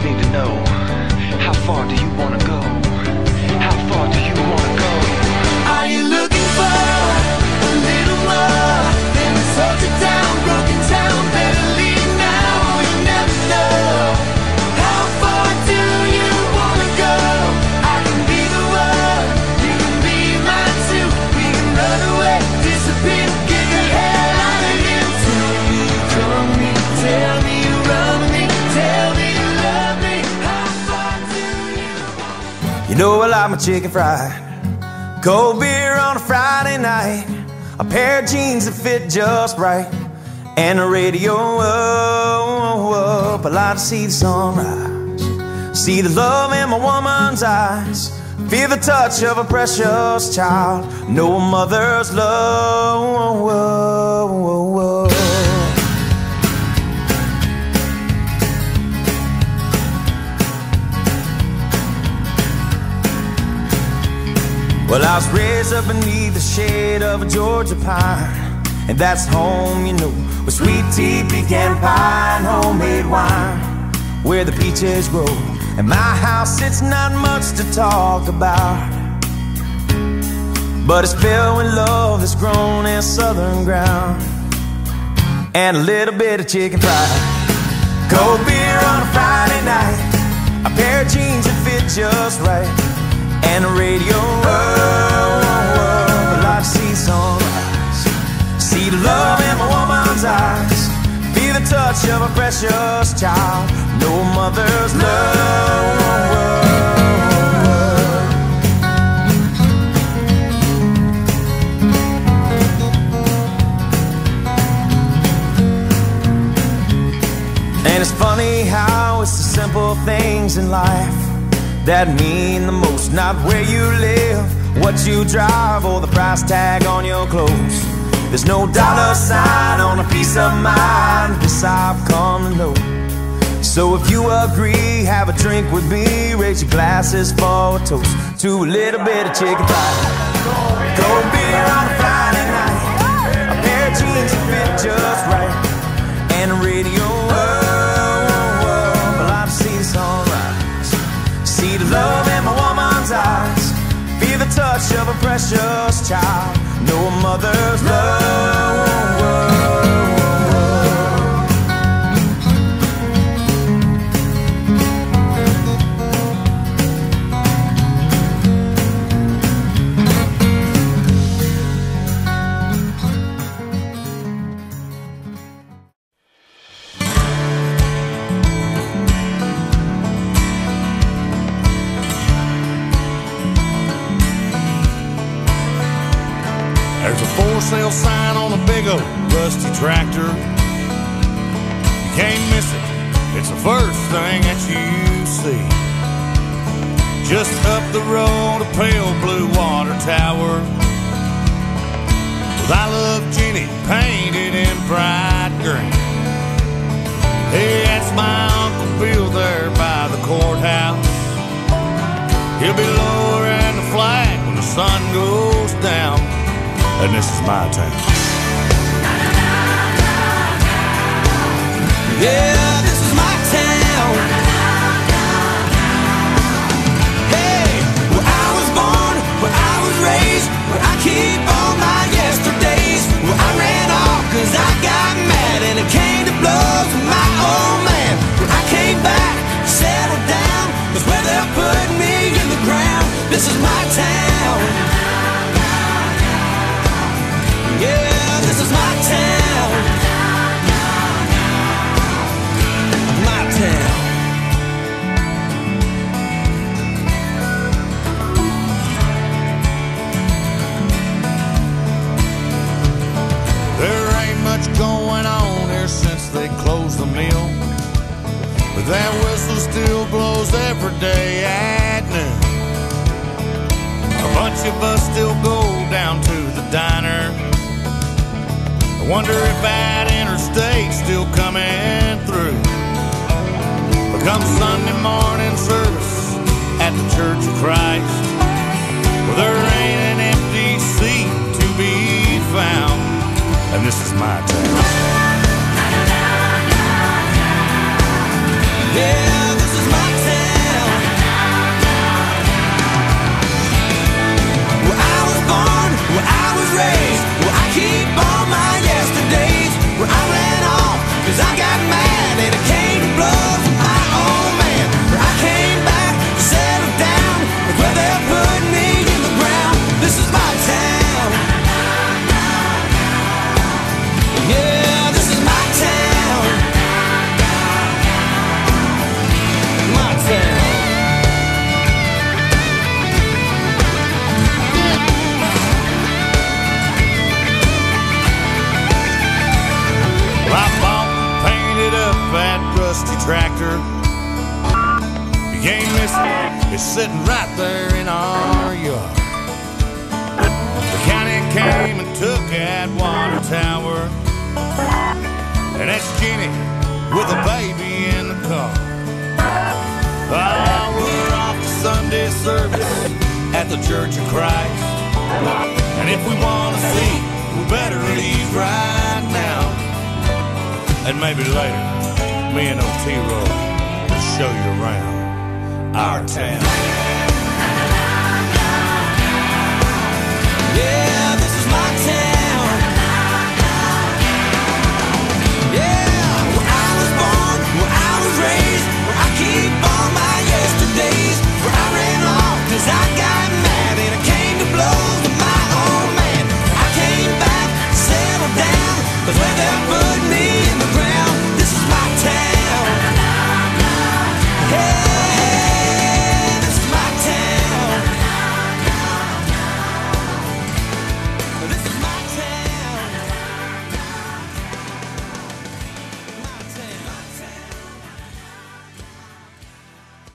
need to know, how far do you wanna go? How far do you wanna go? Are you looking for a little more than a salted down, broken town? Better leave now, you never know. How far do you wanna go? I can be the one, you can be mine too. We can run away, disappear, get the hell out of here. Tell me you call me, tell me you run me, tell me you love me. How far do you want? You know I like my chicken fried, cold beer on a Friday night, a pair of jeans that fit just right, and the radio up. I like to see the sunrise, see the love in my woman's eyes, feel the touch of a precious child, know a mother's love. Well, I was raised up beneath the shade of a Georgia pine, and that's home, you know, with sweet tea, pecan pie, and homemade wine, where the peaches grow. And my house, it's not much to talk about, but it's filled with love that's grown in southern ground, and a little bit of chicken fried, cold beer on a Friday night, a pair of jeans that fit just right, and the radio I like to see sunrise, see the love in my woman's eyes, feel the touch of a precious child, know a mother's love. And it's funny how it's the simple things in life that mean the most, not where you live, what you drive, or the price tag on your clothes. There's no dollar sign on a piece of mind, this I've come to know. So if you agree, have a drink with me, raise your glasses for a toast to a little bit of chicken fried, cold beer on a Friday night, a pair of jeans that fit just right, and a radio I like to see the sunrise, see the love in my woman's eyes, feel the touch of a precious child, know a mother's love. There's a for sale sign on a big old rusty tractor. You can't miss it, it's the first thing that you see. Just up the road, a pale blue water tower with I Love Jenny painted in bright green. Hey, that's my Uncle Bill there by the courthouse. He'll be lowering the flag when the sun goes down. And this is my town. Yeah, this is my town. Hey, where I was born, where I was raised, where I keep all my yesterdays, where I ran off cause I got mad and it came to blows with my old man. Where I came back, settled down, was where they're putting me in the ground. This is my town. Yeah, this is my town. My town. There ain't much going on here since they closed the mill, but that whistle still blows every day at noon. A bunch of us still go down to the diner. I wonder if that interstate's still coming through. But come Sunday morning service at the Church of Christ, well, there ain't an empty seat to be found. And this is my town. Yeah, this is my You ain't missing, it's sitting right there in our yard. The county came and took that water tower, and that's Jenny with a baby in the car. Oh, we're off to Sunday service at the Church of Christ, and if we want to see, we better leave right now. And maybe later, me and Otero will show you around our town. Yeah, this is my town. Yeah, where I was born, where I was raised, where I keep all my yesterdays, where I ran off 'cause I got mad and I came to blows with my old man. I came back, settled down, 'cause where there